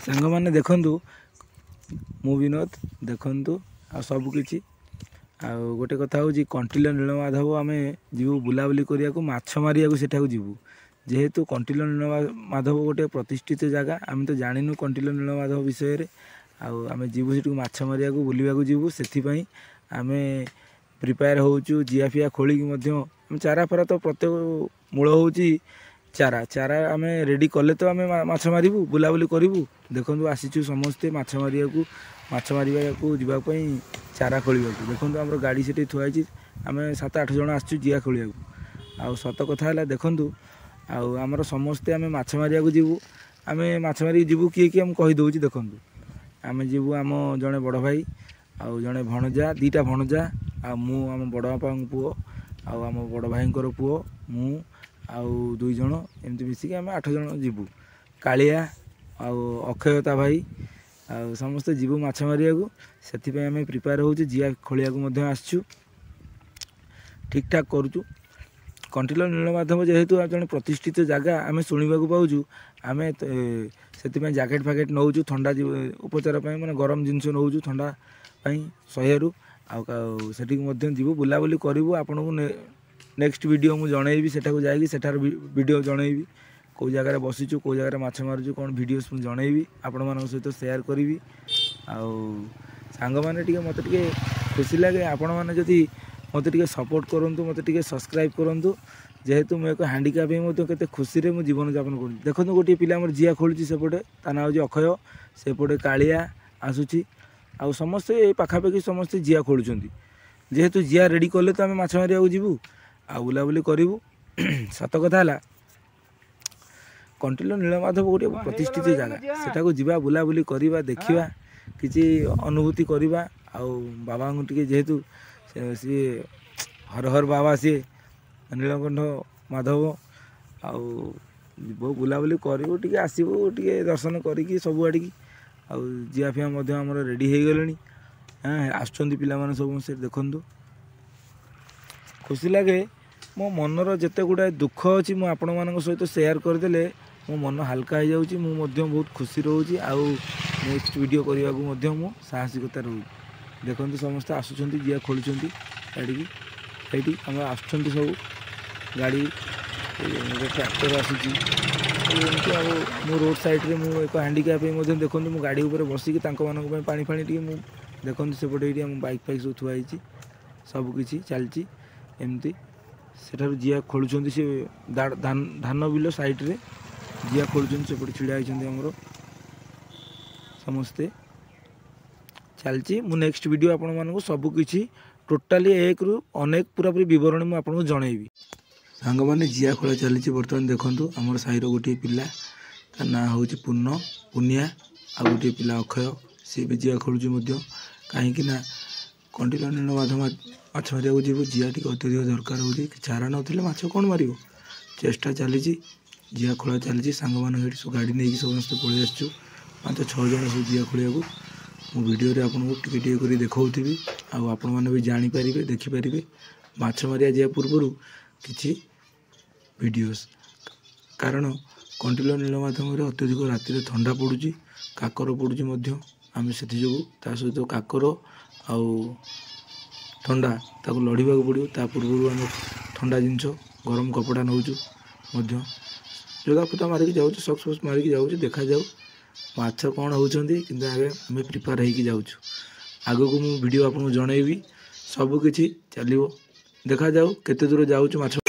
सांग मैंने देखु मु विनोद देखु आ सबकि आ गोटे कथा हूँ कंटिलो नीलमाधव आम जीवु बुलाबुली करने को माछ मारिया को जीवु जेहेतु कंटिलो नीलमाधव गोटे प्रतिष्ठित जगह आम तो जानू कंटिलो नीलमाधव विषय आम जीवु से माछ मारिया को बुलवाक जीवु से आम प्रिपेयर होचु जिया फिया खोलिक चारा फारा तो प्रत्येक मूल हूँ चारा चारा आम रेडी कले तो आम माछ मारू बुलाबुली करूँ देखु आसीचु समस्ते माछ मारिया को जावाई चारा खोलिया देखो आम गाड़ी से थुआई आम 7-8 जन आसचु जिया खोलिया आ सत कथा है देखु आमर समस्ते आम माछ मारिया को जीवु आम माछ मारी जीवु किए कि आम कहीदे देखु आम जीवु आम जड़े बड़ भाई आउ जड़े भणजा 2टा भणजा आम बड़ बापा पुओ आम बड़ भाई पुओ मु आउ 2 जन एमती मिसिक आम 8 जन जीवु कालिया आउ अक्षयता भाई आ समस्ते जीवु माछ मारिया को से आम प्रिपेयर हो जिया खोलिया आसचु ठीक ठाक करुचु कंटिलो नीलमाधव जेहेतु जड़े प्रतिष्ठित जगह आम शुणा पाचु आम से जैकेट फैकेट नौ ठंडा उपचार माने गरम जिनस नौ ठंडा सह्यु आठी जीवु बुलाबुली करूँ आपन को नेक्स्ट वीडियो मुझे जनइबी सेटा जाकि सेठार वीडियो जनइबी कौ जगार बसीचु कौ जगार माछ मारुचु कौन वीडियोस मुझे जनइबी आपण मान सहित शेयर करी सांग मैंने मत खुशी लगे आपण मैंने जदि मत सपोर्ट करूँ मत सब्सक्राइब करूँ जेहेतु मुझे एक हैंडिक्याप के खुशी रे मुझे जीवन यापन कर देखो गोटे पिला जिया खोलुची सेपटे ता ना हूँ अक्षय सेपटे कालिया आसूची आ समस्ते पाखापाखि समस्ते जिया खोलुं जेहेतु जिया रेडी कले तो आम माछ मारिया जीवु आ बुलाबुली करूँ सत कथा है कंटिलो नीलमाधव गोटे प्रतिष्ठित जगह सेटा जीवा बुलाबुली करवा देखा किसी अनुभूति करवा आउ बाबा टे जेहेतु सी हर हर बाबा सी नीलकंठ माधव आउ बुलाबुली करूँ टे आसबू टे दर्शन करी सबुआड़ आउ जिया फिया आमर रेडी हो गले हाँ आसुँच पिला सब से देखु खुशी लगे मो मनर जिते गुड़ाए दुख अच्छी मुझे आपण मान सहित शेयर करदे मो मन हल्का हो जाऊँगी मुझे बहुत खुशी रोचे आउ नेक्स्ट वीडियो करने को साहसिकता रोचे देखो समस्ते आसुँच जिया खोलुं गाड़ी की आम आसुँच सब गाड़ी ट्रैक्टर आसूँ मो रोड साइड रे मुझे एक हैंडिक्याप देखो मु गाड़ी उपर बसिकी पानी फाणी टी देखो सेपटे ये बाइक फाइक सब थुआई सबकि चलती एमती सेठार जिया खोलुं सी धान बिल साइड रे जिया खोलुं सेपटे छिड़ा होती आमर समस्ते चलती मु नेक्स्ट वीडियो आपण मानक सबकि टोटाली एक रु अनेक पूरापूरी बरणी मुझे आपको जनइबी सांग मैंने जिया खोला चली बर्तमान देखु आम साईर गोटे पिला ता ना हूँ पुनिया आ गोटे पिला अक्षय सी भी जिया खोलुँ कहीं कंटिलो नीलमाधव माछ मारिया जीव जिया टी अत्यधिक दरकार हो चारा ना माछ कौन मार चेष्टा चली जिया खोला चली सांग मैंने सब गाड़ी नहीं समस्त पलि आसचु 5-6 जन सब जिया खोलिया मु वीडियो आपको टिके कर देखी आपण मैंने भी जानीपारे देखिपारे माछ मारिया जिया पूर्व किसी वीडियोस कारण कंटिलो नीलमाधव अत्यधिक राति ठंडा पड़ुची काकर पड़ुची आम से ता सहित काकर आउ ठंडा ताको लड़वा पड़ो ता पूर्व आम ठंडा जिनस गरम कपड़ा नौचु जोगापोता मारिक जाऊँ सक्स फक्स मारिक जाऊँ देखा जाऊ माछ कौन होती कि आम प्रिपेयर होगी जाऊँ आग को मुझे वीडियो आपको जनइबी सबकि चलो देखा जाऊ केते दूर जाऊँ माछ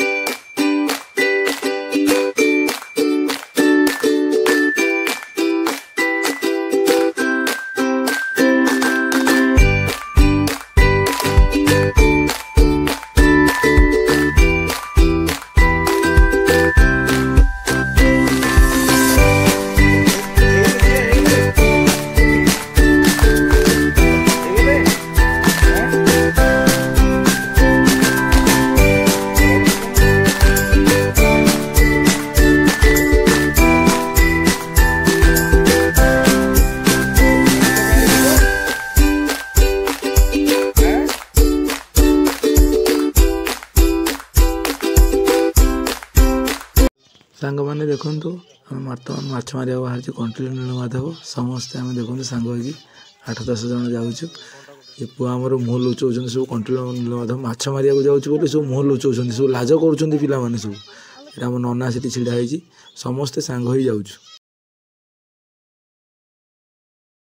सांग मैंने देखु ଆମେ ବର୍ତ୍ତମାନ ମାଛ ମାରିବାକୁ ବାହାରିଛୁ କଣ୍ଟିଲୋ ନୀଳମାଧବ। ସମସ୍ତେ ଆମେ ଦେଖନ୍ତୁ ସାଙ୍ଗ ହେଇକି 8-10 ଜଣ ଯାଉଛୁ। ଏ ପୁଅ ଆମର ମୁହଁ ଲୁଚଉଛନ୍ତି ସବୁ କଣ୍ଟିଲୋ ନୀଳମାଧବ ମାଛ ମାରିବାକୁ ଯାଉଛୁ ବୋଲି ସବୁ ମୁହଁ ଲୁଚଉଛନ୍ତି, ସବୁ ଲାଜ କରୁଛନ୍ତି ପିଲାମାନେ ସବୁ। ଏଇଟା ଆମ ନନା ସେଠି ଛିଡ଼ା ହେଇଛି, ସମସ୍ତେ ସାଙ୍ଗ ହେଇ ଯାଉଛୁ।